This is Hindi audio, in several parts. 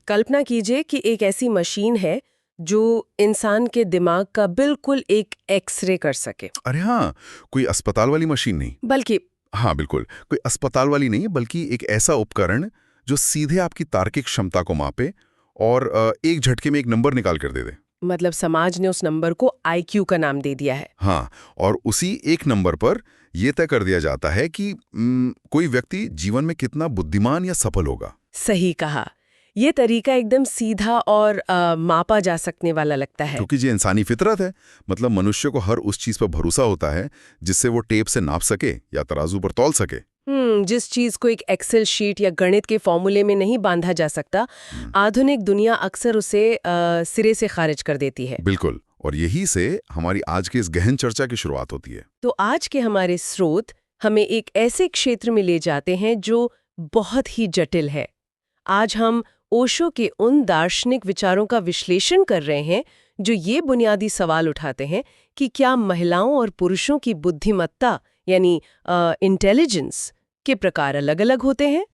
कल्पना कीजिए कि एक ऐसी मशीन है जो इंसान के दिमाग का बिल्कुल एक एक्सरे कर सके। अरे हाँ, कोई अस्पताल वाली मशीन नहीं। बल्कि हाँ बिल्कुल, कोई अस्पताल वाली नहीं, बल्कि एक ऐसा उपकरण जो सीधे आपकी तार्किक क्षमता को मापे और एक झटके में एक नंबर निकाल कर दे दे। मतलब समाज ने उस नंबर को आईक्यू का नाम दे दिया है। हाँ, और उसी एक नंबर पर यह तय कर दिया जाता है कि कोई व्यक्ति जीवन में कितना बुद्धिमान या सफल होगा। सही कहा। ये तरीका एकदम सीधा और मापा जा सकने वाला लगता है। क्योंकि ये इंसानी फितरत है। मतलब मनुष्य को हर उस चीज पर भरोसा होता है जिससे वो टेप से नाप सके या तराजू पर तौल सके। जिस चीज को एक एक्सेल शीट या गणित के फॉर्मूले में नहीं बांधा जा सकता, आधुनिक दुनिया अक्सर उसे सिरे से खारिज कर देती है। बिल्कुल, और यही से हमारी आज की इस गहन चर्चा की शुरुआत होती है। तो आज के हमारे स्रोत हमें एक ऐसे क्षेत्र में ले जाते हैं जो बहुत ही जटिल है। आज हम ओशो के उन दार्शनिक विचारों का विश्लेषण कर रहे हैं जो ये बुनियादी सवाल उठाते हैं कि क्या महिलाओं और पुरुषों की बुद्धिमत्ता यानी इंटेलिजेंस के प्रकार अलग-अलग होते हैं।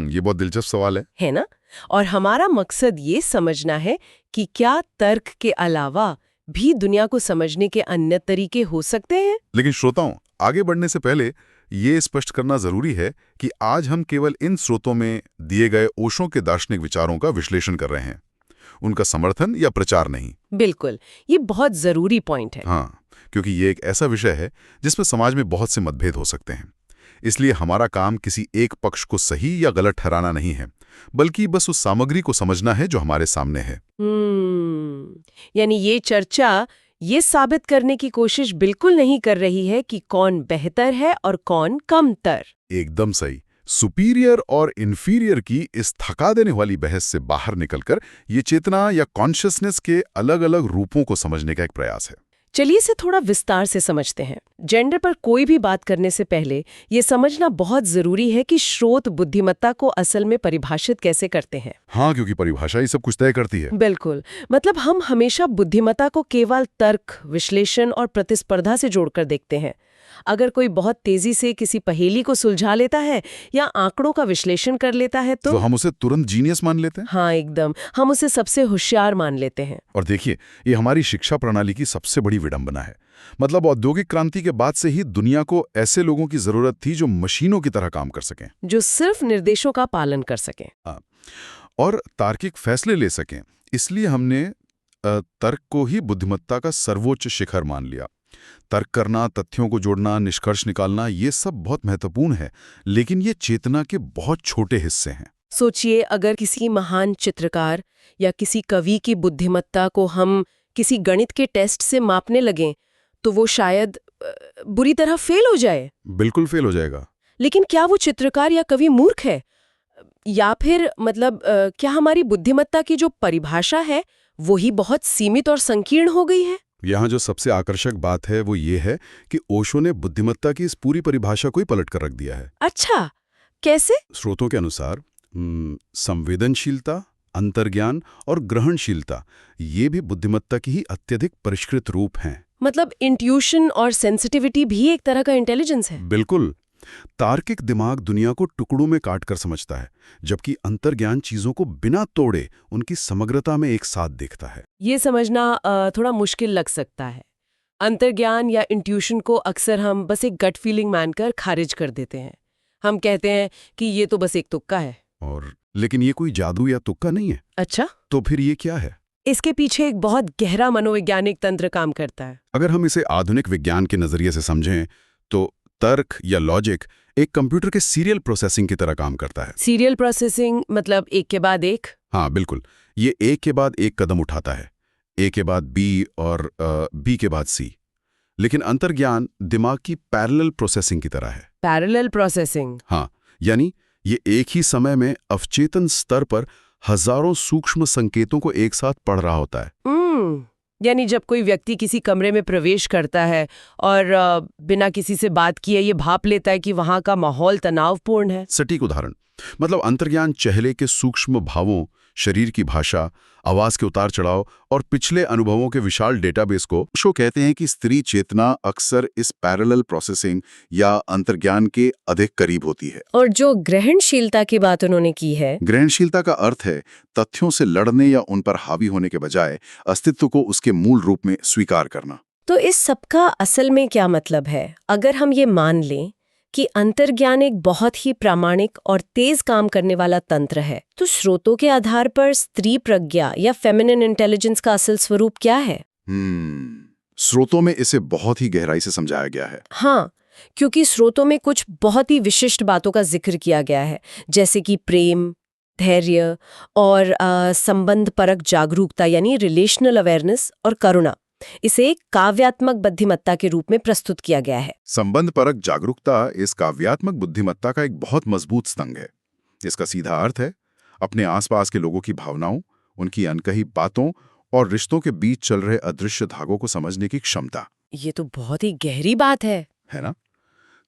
ये बहुत दिलचस्प सवाल है ना? और हमारा मकसद ये समझना है कि क्या तर्क के अलावा भी दुनिया को समझने के अन्य तरीके हो सकते हैं। लेकिन श्रोताओं, आगे बढ़ने से पहले ये स्पष्ट करना जरूरी है कि आज हम केवल इन स्रोतों में दिए गए ओशो के दार्शनिक विचारों का विश्लेषण कर रहे हैं, उनका समर्थन या प्रचार नहीं। बिल्कुल, ये बहुत जरूरी पॉइंट है। हाँ, क्योंकि ये एक ऐसा विषय है जिसमें समाज में बहुत से मतभेद हो सकते हैं। इसलिए हमारा काम किसी एक पक्ष को सही या गलत ठहराना नहीं है, बल्कि बस उस सामग्री को समझना है जो हमारे सामने है। यानी ये चर्चा ये साबित करने की कोशिश बिल्कुल नहीं कर रही है कि कौन बेहतर है और कौन कमतर। एकदम सही। सुपीरियर और इन्फीरियर की इस थका देने वाली बहस से बाहर निकलकर ये चेतना या कॉन्शियसनेस के अलग-अलग रूपों को समझने का एक प्रयास है। चलिए इसे थोड़ा विस्तार से समझते हैं। जेंडर पर कोई भी बात करने से पहले ये समझना बहुत जरूरी है कि स्रोत बुद्धिमत्ता को असल में परिभाषित कैसे करते हैं। हाँ, क्योंकि परिभाषा ही सब कुछ तय करती है। बिल्कुल, मतलब हम हमेशा बुद्धिमत्ता को केवल तर्क, विश्लेषण और प्रतिस्पर्धा से जोड़कर देखते हैं। अगर कोई बहुत तेजी से किसी पहेली को सुलझा लेता है या आंकड़ों का विश्लेषण कर लेता है तो हम उसे तुरंत जीनियस मान लेते हैं। हाँ एकदम, हम उसे सबसे होशियार मान लेते हैं। और देखिए, ये हमारी शिक्षा प्रणाली की सबसे बड़ी विडंबना है। मतलब औद्योगिक क्रांति के बाद से ही दुनिया को ऐसे लोगों की जरूरत थी जो मशीनों की तरह काम कर सकें, जो सिर्फ निर्देशों का पालन कर सकें और तार्किक फैसले ले सकें। इसलिए हमने तर्क को ही बुद्धिमत्ता का सर्वोच्च शिखर मान लिया। तर्क करना, तथ्यों को जोड़ना, निष्कर्ष निकालना, ये सब बहुत महत्वपूर्ण है, लेकिन ये चेतना के बहुत छोटे हिस्से हैं। सोचिए, अगर किसी महान चित्रकार या किसी कवि की बुद्धिमत्ता को हम किसी गणित के टेस्ट से मापने लगें तो वो शायद बुरी तरह फेल हो जाए। बिल्कुल फेल हो जाएगा। लेकिन क्या वो चित्रकार या कवि मूर्ख है? या फिर मतलब क्या हमारी बुद्धिमत्ता की जो परिभाषा है वो ही बहुत सीमित और संकीर्ण हो गई है? यहाँ जो सबसे आकर्षक बात है वो ये है कि ओशो ने बुद्धिमत्ता की इस पूरी परिभाषा को ही पलट कर रख दिया है। अच्छा, कैसे? स्रोतों के अनुसार संवेदनशीलता, अंतर्ज्ञान और ग्रहणशीलता, ये भी बुद्धिमत्ता की ही अत्यधिक परिष्कृत रूप हैं। मतलब इंट्यूशन और सेंसिटिविटी भी एक तरह का इंटेलिजेंस है। बिल्कुल। तार्किक दिमाग दुनिया को टुकड़ों में काटकर समझता है, जबकि अंतर्ज्ञान चीजों को बिना तोड़े उनकी समग्रता में एक साथ देखता है। ये समझना थोड़ा मुश्किल लग सकता है। अंतर्ज्ञान या इंट्यूशन को अक्सर हम बस एक गट फीलिंग मानकर खारिज कर देते हैं। हम कहते हैं कि ये तो बस एक तुक्का है। लेकिन ये कोई जादू या तुक्का नहीं है। अच्छा, तो फिर ये क्या है? इसके पीछे एक बहुत गहरा मनोवैज्ञानिक तंत्र काम करता है। अगर हम इसे आधुनिक विज्ञान के नजरिए से समझें तो तर्क या लॉजिक एक कंप्यूटर के सीरियल प्रोसेसिंग की तरह काम करता है। सीरियल प्रोसेसिंग मतलब एक के बाद एक? हाँ बिल्कुल, ये एक के बाद एक कदम उठाता है, ए के बाद बी और बी के बाद सी। लेकिन अंतर्ज्ञान दिमाग की पैरेलल प्रोसेसिंग की तरह है। Parallel processing? हाँ, यानी ये एक ही समय में अवचेतन स्तर पर हजारों सूक्ष्म संकेतों को एक साथ पढ़ रहा होता है। यानी जब कोई व्यक्ति किसी कमरे में प्रवेश करता है और बिना किसी से बात किए ये भाप लेता है कि वहां का माहौल तनावपूर्ण है। सटीक उदाहरण। मतलब अंतर्ज्ञान चेहरे के सूक्ष्म भावों, शरीर की भाषा, आवाज के उतार चढ़ाव और पिछले अनुभवों के विशाल डेटाबेस को ओशो कहते हैं कि स्त्री चेतना अक्सर इस पैरेलल प्रोसेसिंग या अंतर्ज्ञान के अधिक करीब होती है। और जो ग्रहणशीलता की बात उन्होंने की है, ग्रहणशीलता का अर्थ है तथ्यों से लड़ने या उन पर हावी होने के बजाय अस्तित्व को उसके मूल रूप में स्वीकार करना। तो इस सबका असल में क्या मतलब है? अगर हम ये मान लें कि अंतर्ज्ञान एक बहुत ही प्रामाणिक और तेज काम करने वाला तंत्र है, तो स्रोतों के आधार पर स्त्री प्रज्ञा या फेमिनिन इंटेलिजेंस का असल स्वरूप क्या है? स्रोतों में इसे बहुत ही गहराई से समझाया गया है। हाँ, क्योंकि स्रोतों में कुछ बहुत ही विशिष्ट बातों का जिक्र किया गया है, जैसे कि प्रेम, धैर्य और संबंध परक जागरूकता यानी रिलेशनल अवेयरनेस और करुणा। इसे एक काव्यात्मक बुद्धिमत्ता के रूप में प्रस्तुत किया गया है। संबंध परक जागरूकता इस काव्यात्मक बुद्धिमत्ता का एक बहुत मजबूत स्तंभ है। इसका सीधा अर्थ है अपने आसपास के लोगों की भावनाओं, उनकी अनकही बातों और रिश्तों के बीच चल रहे अदृश्य धागों को समझने की क्षमता। ये तो बहुत ही गहरी बात है ना?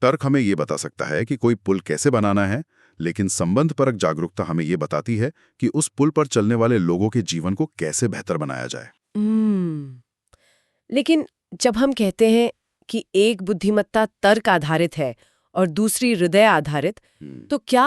तर्क हमें ये बता सकता है कि कोई पुल कैसे बनाना है, लेकिन संबंध परक जागरूकता हमें ये बताती है कि उस पुल पर चलने वाले लोगों के जीवन को कैसे बेहतर बनाया जाए। लेकिन जब हम कहते हैं कि एक बुद्धिमत्ता तर्क आधारित है और दूसरी हृदय आधारित, तो क्या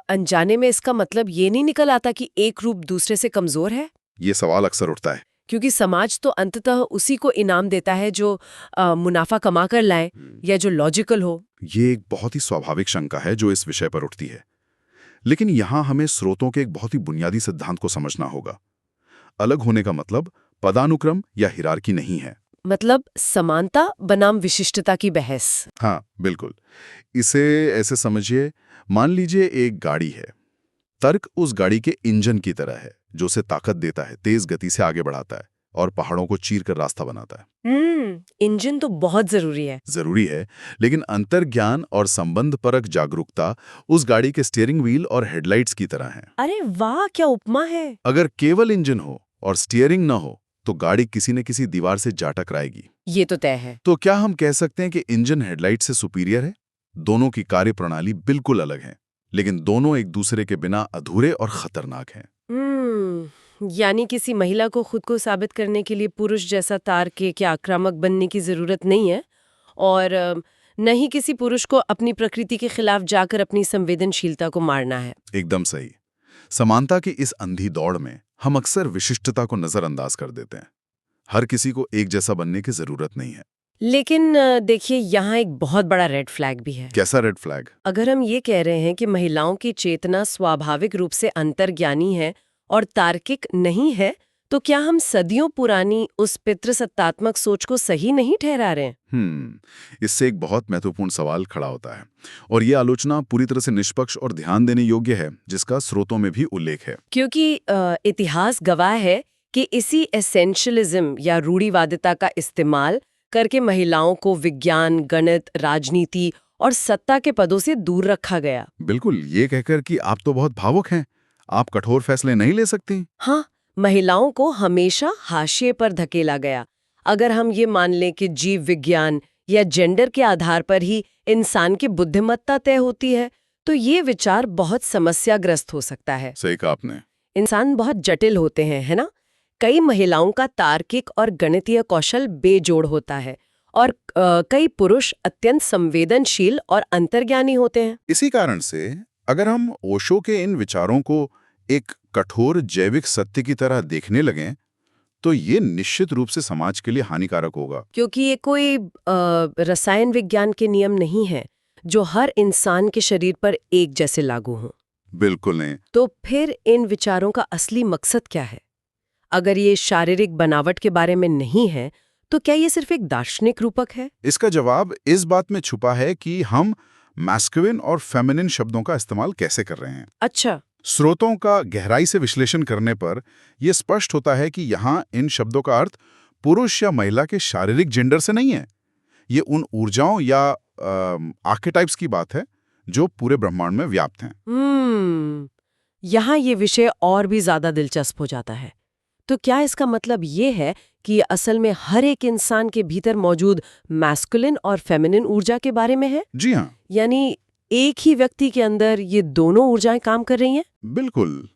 अनजाने में इसका मतलब ये नहीं निकल आता कि एक रूप दूसरे से कमजोर है? ये सवाल अक्सर उठता है, क्योंकि समाज तो अंततः उसी को इनाम देता है जो मुनाफा कमा कर लाए या जो लॉजिकल हो। ये एक बहुत ही स्वाभाविक शंका है जो इस विषय पर उठती है, लेकिन यहाँ हमें स्रोतों के एक बहुत ही बुनियादी सिद्धांत को समझना होगा। अलग होने का मतलब पदानुक्रम या हिरार्की नहीं है, मतलब समानता बनाम विशिष्टता की बहस। हाँ बिल्कुल। इसे ऐसे समझिए, मान लीजिए एक गाड़ी है। तर्क उस गाड़ी के इंजन की तरह है जो उसे ताकत देता है, तेज गति से आगे बढ़ाता है और पहाड़ों को चीर कर रास्ता बनाता है। इंजन तो बहुत जरूरी है, लेकिन अंतर्ज्ञान और संबंध परक जागरूकता उस गाड़ी के स्टीयरिंग व्हील और हेडलाइट्स की तरह हैं। अरे वाह, क्या उपमा है! अगर केवल इंजन हो और स्टीयरिंग न हो तो गाड़ी किसी न किसी दीवार से जा टकराएगी। ये तो तय है। तो क्या हम कह सकते हैं कि इंजन हेडलाइट से सुपीरियर है? दोनों की कार्यप्रणाली बिल्कुल अलग है, लेकिन दोनों एक दूसरे के बिना अधूरे और खतरनाक हैं। यानी किसी महिला को खुद को साबित करने के लिए पुरुष जैसा तार्किक या आक्रामक बनने की जरूरत नहीं है, और न ही किसी पुरुष को अपनी प्रकृति के खिलाफ जाकर अपनी संवेदनशीलता को मारना है। एकदम सही। समानता की इस अंधी दौड़ में हम अक्सर विशिष्टता को नजरअंदाज कर देते हैं। हर किसी को एक जैसा बनने की जरूरत नहीं है। लेकिन देखिए, यहाँ एक बहुत बड़ा रेड फ्लैग भी है। कैसा रेड फ्लैग? अगर हम ये कह रहे हैं कि महिलाओं की चेतना स्वाभाविक रूप से अंतर्ज्ञानी है और तार्किक नहीं है, तो क्या हम सदियों पुरानी उस पितृसत्तात्मक सोच को सही नहीं ठहरा रहे हैं? इससे एक बहुत महत्वपूर्ण सवाल खड़ा होता है, और ये आलोचना पूरी तरह से निष्पक्ष और ध्यान देने योग्य है, जिसका स्रोतों में भी उल्लेख है। क्योंकि इतिहास गवाह है कि इसी एसेंशियलिज्म या रूढ़िवादिता का इस्तेमाल करके महिलाओं को विज्ञान, गणित, राजनीति और सत्ता के पदों से दूर रखा गया। बिल्कुल, ये कहकर कि आप तो बहुत भावुक हैं, आप कठोर फैसले नहीं ले सकती। हाँ, महिलाओं को हमेशा हाशिए पर धकेला गया। अगर हम ये मान लें कि जीव विज्ञान या जेंडर के आधार पर ही इंसान की बुद्धिमत्ता तय होती है, तो ये विचार बहुत समस्याग्रस्त हो सकता है। सही कहा आपने। इंसान बहुत जटिल होते हैं, है ना? कई महिलाओं का तार्किक और गणितीय कौशल बेजोड़ होता है, और कई पुरुष अत्यंत संवेदनशील और अंतर्ज्ञानी होते हैं। इसी कारण से अगर हम ओशो के इन विचारों को एक कठोर जैविक सत्य की तरह देखने लगें, तो ये निश्चित रूप से समाज के लिए हानिकारक होगा। क्योंकि ये कोई रसायन विज्ञान के नियम नहीं है जो हर इंसान के शरीर पर एक जैसे लागू हों। बिल्कुल नहीं। तो फिर इन विचारों का असली मकसद क्या है? अगर ये शारीरिक बनावट के बारे में नहीं है, तो क्या ये सिर्फ एक दार्शनिक रूपक है? इसका जवाब इस बात में छुपा है कि हम मैस्कुलिन और फेमिनिन शब्दों का इस्तेमाल कैसे कर रहे हैं। अच्छा। स्रोतों का गहराई से विश्लेषण करने पर यह स्पष्ट होता है कि यहाँ इन शब्दों का अर्थ पुरुष या महिला के शारीरिक जेंडर से नहीं है। ये उन ऊर्जाओं या आर्केटाइप्स की बात है जो पूरे ब्रह्मांड में व्याप्त हैं। यहाँ ये विषय और भी ज्यादा दिलचस्प हो जाता है। तो क्या इसका मतलब ये है कि असल में हर एक इंसान के भीतर मौजूद मैस्कुलिन और फेमिनिन ऊर्जा के बारे में है? जी हाँ। यानी एक ही व्यक्ति के अंदर ये दोनों ऊर्जाएं काम कर रही हैं? बिल्कुल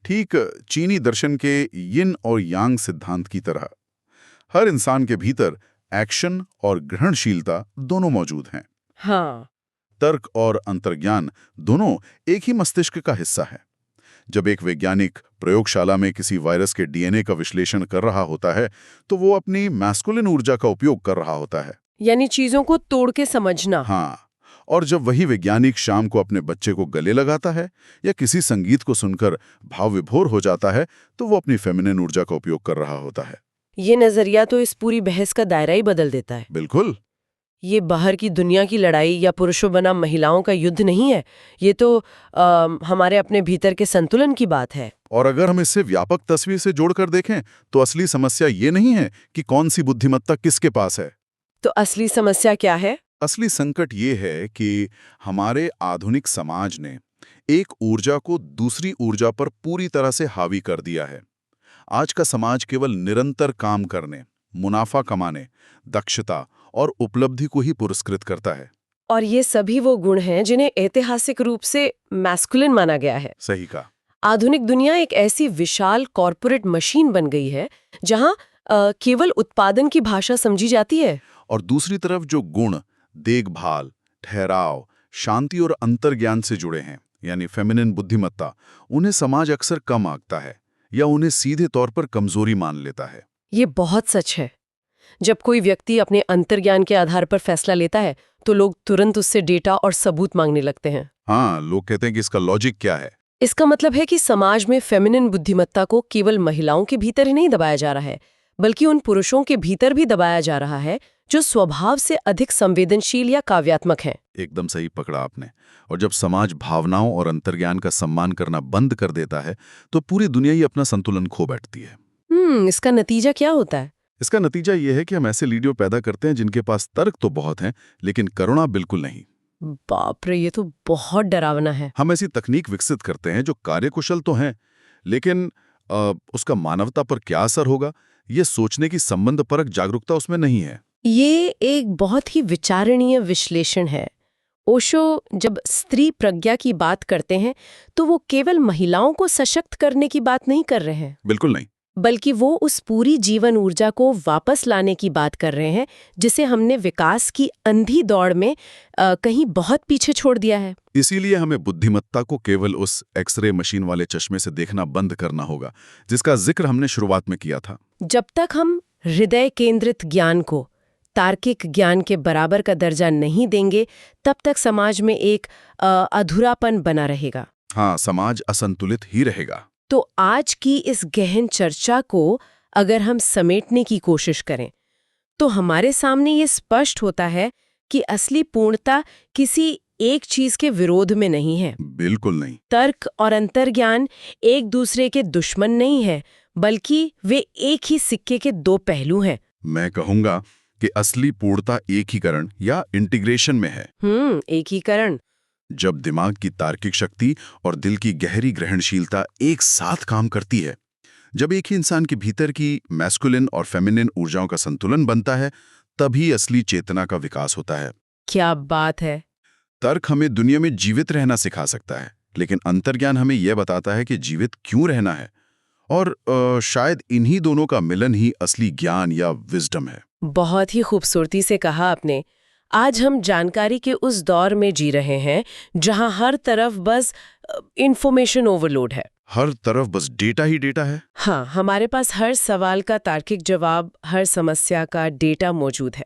ठीक चीनी दर्शन के यिन और यांग सिद्धांत की तरह हर इंसान के भीतर एक्शन और ग्रहणशीलता दोनों मौजूद हैं। हाँ। तर्क और अंतर्ज्ञान दोनों एक ही मस्तिष्क का हिस्सा है। जब एक वैज्ञानिक प्रयोगशाला में किसी वायरस के डीएनए का विश्लेषण कर रहा होता है तो वो अपनी मैस्कुलिन ऊर्जा का उपयोग कर रहा होता है, यानी चीजों को तोड़ के समझना। हाँ। और जब वही वैज्ञानिक शाम को अपने बच्चे को गले लगाता है या किसी संगीत को सुनकर भाव विभोर हो जाता है तो वो अपनी फेमिनिन ऊर्जा का उपयोग कर रहा होता है। ये नजरिया तो इस पूरी बहस का दायरा ही बदल देता है। बिल्कुल। ये बाहर की दुनिया की लड़ाई या पुरुषों बनाम महिलाओं का युद्ध नहीं है, ये तो हमारे अपने भीतर के संतुलन की बात है। और अगर हम इसे व्यापक तस्वीर से जोड़कर देखें तो असली समस्या ये नहीं है कि कौन सी बुद्धिमत्ता किसके पास है। तो असली समस्या क्या है? असली संकट ये है कि हमारे आधुनिक समाज ने एक ऊर्जा को दूसरी ऊर्जा पर पूरी तरह से हावी कर दिया है। आज का समाज केवल निरंतर काम करने, मुनाफा कमाने, दक्षता और उपलब्धि को ही पुरस्कृत करता है। और ये सभी वो गुण हैं जिन्हें ऐतिहासिक रूप से मैस्कुलिन माना गया है। सही कहा। आधुनिक दुनिया एक ऐसी विशाल कॉर्पोरेट मशीन बन गई है जहां केवल उत्पादन की भाषा समझी जाती है। और दूसरी तरफ जो गुण देखभाल, ठहराव, शांति और अंतर्ज्ञान से जुड़े हैं, यानी फेमिनिन बुद्धिमत्ता, उन्हें समाज अक्सर कम आंकता है या उन्हें सीधे तौर पर कमजोरी मान लेता है। ये बहुत सच है। जब कोई व्यक्ति अपने अंतर्ज्ञान के आधार पर फैसला लेता है तो लोग तुरंत उससे डेटा और सबूत मांगने लगते हैं। हाँ, लोग कहते हैं कि इसका लॉजिक क्या है। इसका मतलब है कि समाज में फेमिनिन बुद्धिमत्ता को केवल महिलाओं के भीतर ही नहीं दबाया जा रहा है, बल्कि उन पुरुषों के भीतर भी दबाया जा रहा है जो स्वभाव से अधिक संवेदनशील या काव्यात्मक हैं। एकदम सही पकड़ा आपने। और जब समाज भावनाओं और अंतर्ज्ञान का सम्मान करना बंद कर देता है तो पूरी दुनिया ही अपना संतुलन खो बैठती है। इसका नतीजा क्या होता है? इसका नतीजा ये है कि हम ऐसे लीडर पैदा करते हैं जिनके पास तर्क तो बहुत हैं, लेकिन करुणा बिल्कुल नहीं। बाप रे, ये तो बहुत डरावना है। हम ऐसी तकनीक विकसित करते हैं जो कार्यकुशल तो हैं, लेकिन उसका मानवता पर क्या असर होगा, ये सोचने की संबंधपरक जागरूकता उसमें नहीं है। ये एक बहुत ही विचारणीय विश्लेषण है। ओशो जब स्त्री प्रज्ञा की बात करते हैं तो वो केवल महिलाओं को सशक्त करने की बात नहीं कर रहे हैं। बिल्कुल नहीं। बल्कि वो उस पूरी जीवन ऊर्जा को वापस लाने की बात कर रहे हैं जिसे हमने विकास की अंधी दौड़ में कहीं बहुत पीछे छोड़ दिया है। इसीलिए हमें बुद्धिमत्ता को केवल उस एक्सरे मशीन वाले चश्मे से देखना बंद करना होगा जिसका जिक्र हमने शुरुआत में किया था। जब तक हम हृदय केंद्रित ज्ञान को तार्किक ज्ञान के बराबर का दर्जा नहीं देंगे तब तक समाज में एक अधूरापन बना रहेगा। हाँ, समाज असंतुलित ही रहेगा। तो आज की इस गहन चर्चा को अगर हम समेटने की कोशिश करें तो हमारे सामने ये स्पष्ट होता है कि असली पूर्णता किसी एक चीज के विरोध में नहीं है। बिल्कुल नहीं। तर्क और अंतर्ज्ञान एक दूसरे के दुश्मन नहीं है, बल्कि वे एक ही सिक्के के दो पहलू हैं। मैं कहूंगा कि असली पूर्णता एकीकरण या इंटीग्रेशन में है। एकीकरण। जब दिमाग की तार्किक शक्ति और दिल की गहरी ग्रहणशीलता एक साथ काम करती है, जब एक ही इंसान के भीतर की मैस्कुलिन और फेमिनिन ऊर्जाओं का संतुलन बनता है, तभी असली चेतना का विकास होता है। क्या बात है। तर्क हमें दुनिया में जीवित रहना सिखा सकता है, लेकिन अंतर्ज्ञान हमें यह बताता है कि जीवित क्यों रहना है। और शायद इन्हीं दोनों का मिलन ही असली ज्ञान या विजडम है। बहुत ही खूबसूरती से कहा आपने। आज हम जानकारी के उस दौर में जी रहे हैं जहां हर तरफ बस इंफॉर्मेशन ओवरलोड है। हर तरफ बस डेटा ही डेटा है। हाँ, हमारे पास हर सवाल का तार्किक जवाब, हर समस्या का डेटा मौजूद है।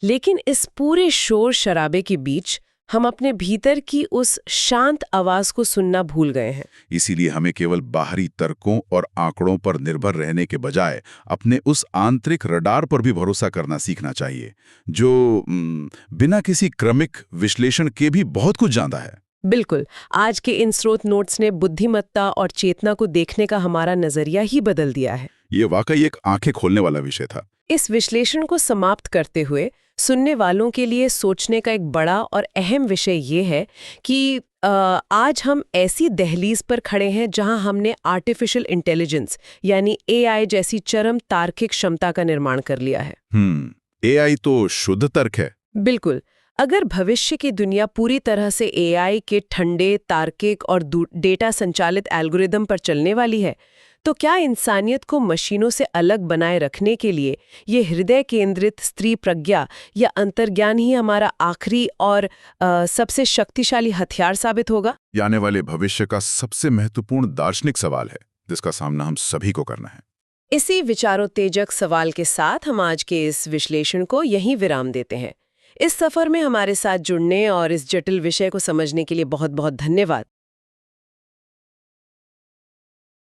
लेकिन इस पूरे शोर शराबे के बीच हम अपने भीतर की उस शांत आवाज को सुनना भूल गए हैं। इसीलिए हमें केवल बाहरी तर्कों और आंकड़ों पर निर्भर रहने के बजाय अपने उस आंतरिक रडार पर भी भरोसा करना सीखना चाहिए, जो बिना किसी क्रमिक विश्लेषण के भी बहुत कुछ जानता है। बिल्कुल। आज के इन स्रोत नोट्स ने बुद्धिमत्ता और चेतना को देखने का हमारा नजरिया ही बदल दिया है। ये वाकई एक आंखें खोलने वाला विषय था। इस विश्लेषण को समाप्त करते हुए सुनने वालों के लिए सोचने का एक बड़ा और अहम विषय ये है कि आज हम ऐसी दहलीज पर खड़े हैं जहां हमने आर्टिफिशियल इंटेलिजेंस यानी AI जैसी चरम तार्किक क्षमता का निर्माण कर लिया है। AI तो शुद्ध तर्क है। बिल्कुल। अगर भविष्य की दुनिया पूरी तरह से एआई के ठंडे, तार्किक और डेटा संचालित एल्गोरिदम पर चलने वाली है, तो क्या इंसानियत को मशीनों से अलग बनाए रखने के लिए ये हृदय केंद्रित स्त्री प्रज्ञा या अंतर्ज्ञान ही हमारा आखिरी और सबसे शक्तिशाली हथियार साबित होगा? ये आने वाले भविष्य का सबसे महत्वपूर्ण दार्शनिक सवाल है, जिसका सामना हम सभी को करना है। इसी विचारोत्तेजक सवाल के साथ हम आज के इस विश्लेषण को यहीं विराम देते हैं। इस सफर में हमारे साथ जुड़ने और इस जटिल विषय को समझने के लिए बहुत बहुत धन्यवाद।